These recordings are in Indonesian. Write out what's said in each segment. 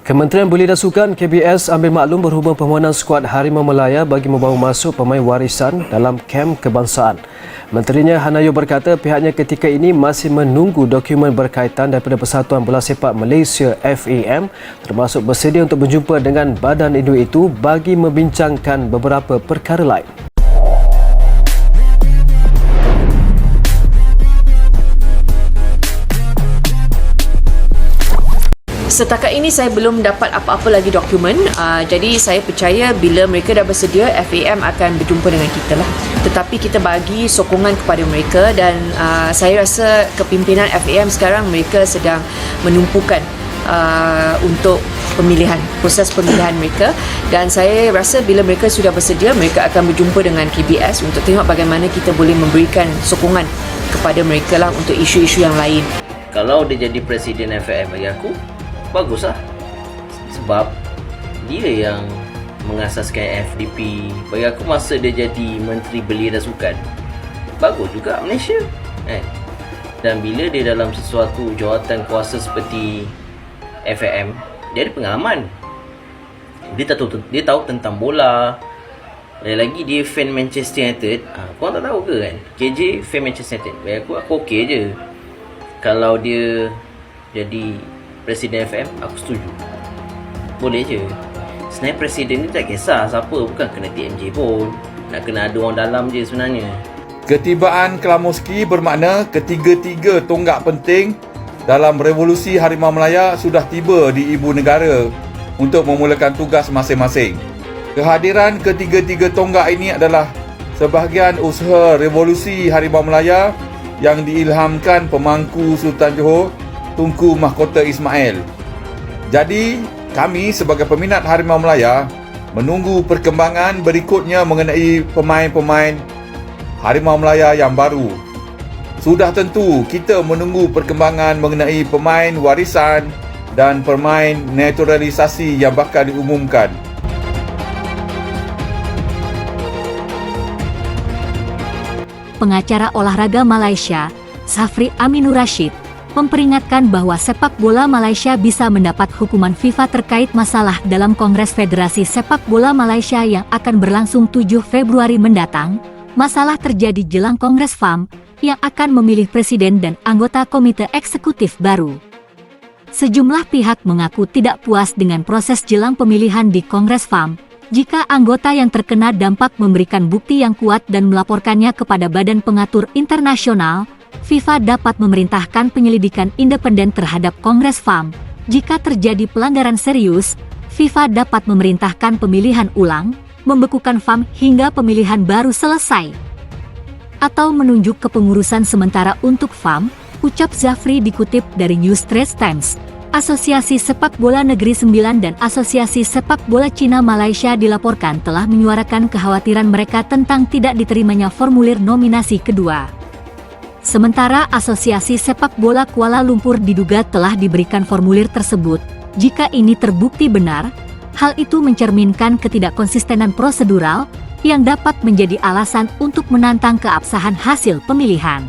Kementerian Belia dan Sukan KBS ambil maklum berhubung permohonan skuad Harimau Melaya bagi membawa masuk pemain warisan dalam kem kebangsaan. Menterinya Hanayo berkata pihaknya ketika ini masih menunggu dokumen berkaitan daripada Persatuan Bola Sepak Malaysia FAM termasuk bersedia untuk berjumpa dengan badan induk itu bagi membincangkan beberapa perkara lain. Setakat ini saya belum dapat apa-apa lagi dokumen, jadi saya percaya bila mereka dah bersedia, FAM akan berjumpa dengan kita lah. Tetapi kita bagi sokongan kepada mereka dan saya rasa kepimpinan FAM sekarang mereka sedang menumpukan untuk proses pemilihan mereka, dan saya rasa bila mereka sudah bersedia, mereka akan berjumpa dengan KBS untuk tengok bagaimana kita boleh memberikan sokongan kepada mereka lah untuk isu-isu yang lain. Kalau dia jadi Presiden FAM bagi aku, baguslah, sebab dia yang mengasaskan FDP. Bagi aku masa dia jadi Menteri Belia dan Sukan, bagus juga Malaysia, Dan bila dia dalam sesuatu jawatan kuasa seperti FAM, dia ada pengalaman. Dia tahu tentang bola. Lagi dia fan Manchester United. Korang tak tahu ke kan, KJ fan Manchester United. Bagi aku okey je. Kalau dia jadi Presiden FM, aku setuju. Boleh je. Sebenarnya Presiden ni tak kisah siapa, bukan kena TMJ pun. Nak kena ada orang dalam je sebenarnya. Ketibaan Klamoski bermakna ketiga-tiga tonggak penting dalam revolusi Harimau Melaya sudah tiba di ibu negara untuk memulakan tugas masing-masing. Kehadiran ketiga-tiga tonggak ini adalah sebahagian usaha revolusi Harimau Melaya yang diilhamkan pemangku Sultan Johor Tunku Mahkota Ismail. Jadi, kami sebagai peminat Harimau Melaya menunggu perkembangan berikutnya mengenai pemain-pemain Harimau Melaya yang baru. Sudah tentu kita menunggu perkembangan mengenai pemain warisan dan pemain naturalisasi yang bakal diumumkan. Pengacara olahraga Malaysia, Safri Aminur Rashid, memperingatkan bahwa sepak bola Malaysia bisa mendapat hukuman FIFA terkait masalah dalam Kongres Federasi Sepak Bola Malaysia yang akan berlangsung 7 Februari mendatang. Masalah terjadi jelang Kongres FAM yang akan memilih presiden dan anggota komite eksekutif baru. Sejumlah pihak mengaku tidak puas dengan proses jelang pemilihan di Kongres FAM. Jika anggota yang terkena dampak memberikan bukti yang kuat dan melaporkannya kepada Badan Pengatur Internasional, FIFA dapat memerintahkan penyelidikan independen terhadap Kongres FAM. Jika terjadi pelanggaran serius, FIFA dapat memerintahkan pemilihan ulang, membekukan FAM hingga pemilihan baru selesai, atau menunjuk kepengurusan sementara untuk FAM, ucap Zafri dikutip dari New Straits Times. Asosiasi Sepak Bola Negeri Sembilan dan Asosiasi Sepak Bola Cina Malaysia dilaporkan telah menyuarakan kekhawatiran mereka tentang tidak diterimanya formulir nominasi kedua. Sementara Asosiasi Sepak Bola Kuala Lumpur diduga telah diberikan formulir tersebut. Jika ini terbukti benar, hal itu mencerminkan ketidakkonsistenan prosedural yang dapat menjadi alasan untuk menantang keabsahan hasil pemilihan.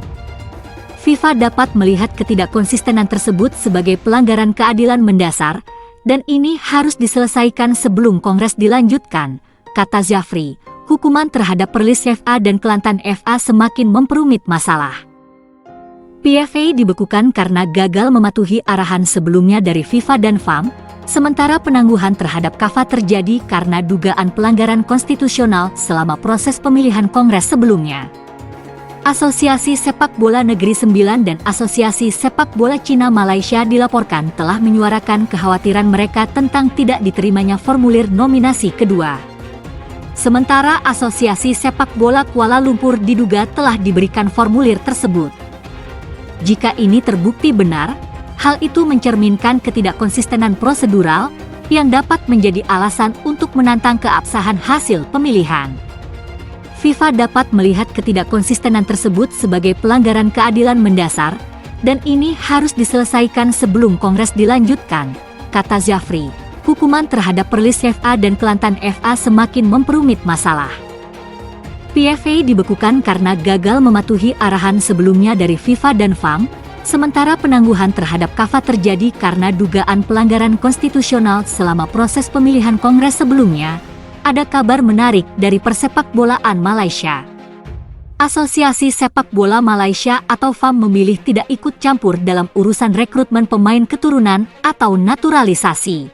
FIFA dapat melihat ketidakkonsistenan tersebut sebagai pelanggaran keadilan mendasar, dan ini harus diselesaikan sebelum Kongres dilanjutkan, kata Zafri. Hukuman terhadap Perlis FA dan Kelantan FA semakin memperumit masalah. PFA dibekukan karena gagal mematuhi arahan sebelumnya dari FIFA dan FAM, sementara penangguhan terhadap KAFA terjadi karena dugaan pelanggaran konstitusional selama proses pemilihan Kongres sebelumnya. Asosiasi Sepak Bola Negeri Sembilan dan Asosiasi Sepak Bola Cina Malaysia dilaporkan telah menyuarakan kekhawatiran mereka tentang tidak diterimanya formulir nominasi kedua. Sementara Asosiasi Sepak Bola Kuala Lumpur diduga telah diberikan formulir tersebut. Jika ini terbukti benar, hal itu mencerminkan ketidakkonsistenan prosedural yang dapat menjadi alasan untuk menantang keabsahan hasil pemilihan. FIFA dapat melihat ketidakkonsistenan tersebut sebagai pelanggaran keadilan mendasar, dan ini harus diselesaikan sebelum Kongres dilanjutkan, kata Zafri. Hukuman terhadap Perlis FA dan Kelantan FA semakin memperumit masalah. PFA dibekukan karena gagal mematuhi arahan sebelumnya dari FIFA dan FAM, Sementara penangguhan terhadap Kafa terjadi karena dugaan pelanggaran konstitusional selama proses pemilihan Kongres sebelumnya, ada kabar menarik dari persepakbolaan Malaysia. Asosiasi Sepak Bola Malaysia atau FAM memilih tidak ikut campur dalam urusan rekrutmen pemain keturunan atau naturalisasi.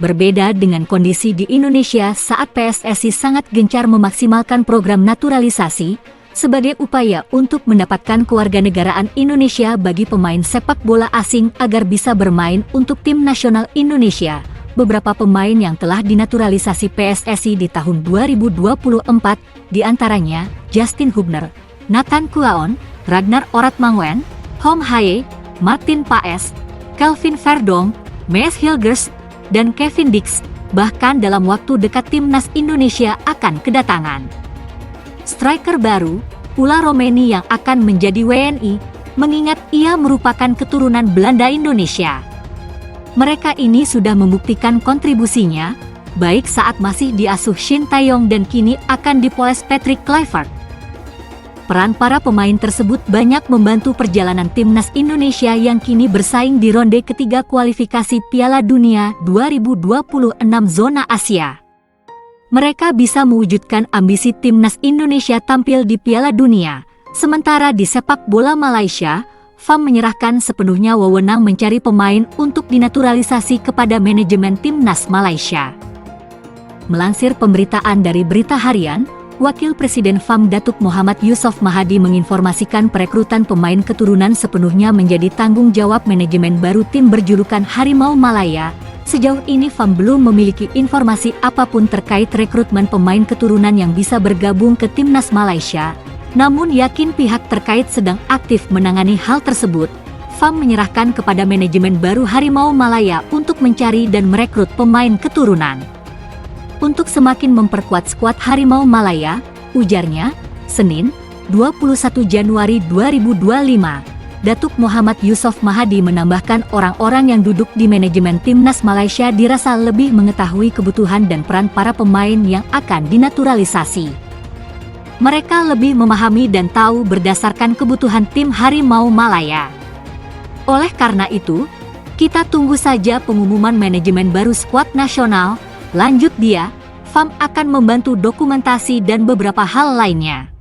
Berbeda dengan kondisi di Indonesia saat PSSI sangat gencar memaksimalkan program naturalisasi sebagai upaya untuk mendapatkan kewarganegaraan Indonesia bagi pemain sepak bola asing agar bisa bermain untuk tim nasional Indonesia. Beberapa pemain yang telah dinaturalisasi PSSI di tahun 2024, diantaranya Justin Hubner, Nathan Kuaon, Ragnar Oratmangun, Hom Haye, Martin Paes, Kelvin Verdong, Mees Hilgers, dan Kevin Dix. Bahkan dalam waktu dekat timnas Indonesia akan kedatangan striker baru, Ula Romeni yang akan menjadi WNI, mengingat ia merupakan keturunan Belanda Indonesia. Mereka ini sudah membuktikan kontribusinya, baik saat masih diasuh Shin Taeyong dan kini akan dipoles Patrick Kluivert. Peran para pemain tersebut banyak membantu perjalanan timnas Indonesia yang kini bersaing di ronde ketiga kualifikasi Piala Dunia 2026 zona Asia. Mereka bisa mewujudkan ambisi timnas Indonesia tampil di Piala Dunia. Sementara di sepak bola Malaysia, FAM menyerahkan sepenuhnya wewenang mencari pemain untuk dinaturalisasi kepada manajemen timnas Malaysia. Melansir pemberitaan dari Berita Harian, Wakil Presiden FAM Datuk Muhammad Yusof Mahadi menginformasikan perekrutan pemain keturunan sepenuhnya menjadi tanggung jawab manajemen baru tim berjulukan Harimau Malaya. Sejauh ini FAM belum memiliki informasi apapun terkait rekrutmen pemain keturunan yang bisa bergabung ke timnas Malaysia. Namun yakin pihak terkait sedang aktif menangani hal tersebut. FAM menyerahkan kepada manajemen baru Harimau Malaya untuk mencari dan merekrut pemain keturunan. Untuk semakin memperkuat skuad Harimau Malaya, ujarnya, Senin, 21 Januari 2025. Datuk Muhammad Yusof Mahadi menambahkan orang-orang yang duduk di manajemen timnas Malaysia dirasa lebih mengetahui kebutuhan dan peran para pemain yang akan dinaturalisasi. Mereka lebih memahami dan tahu berdasarkan kebutuhan tim Harimau Malaya. Oleh karena itu, kita tunggu saja pengumuman manajemen baru skuad nasional. Lanjut dia, FAM akan membantu dokumentasi dan beberapa hal lainnya.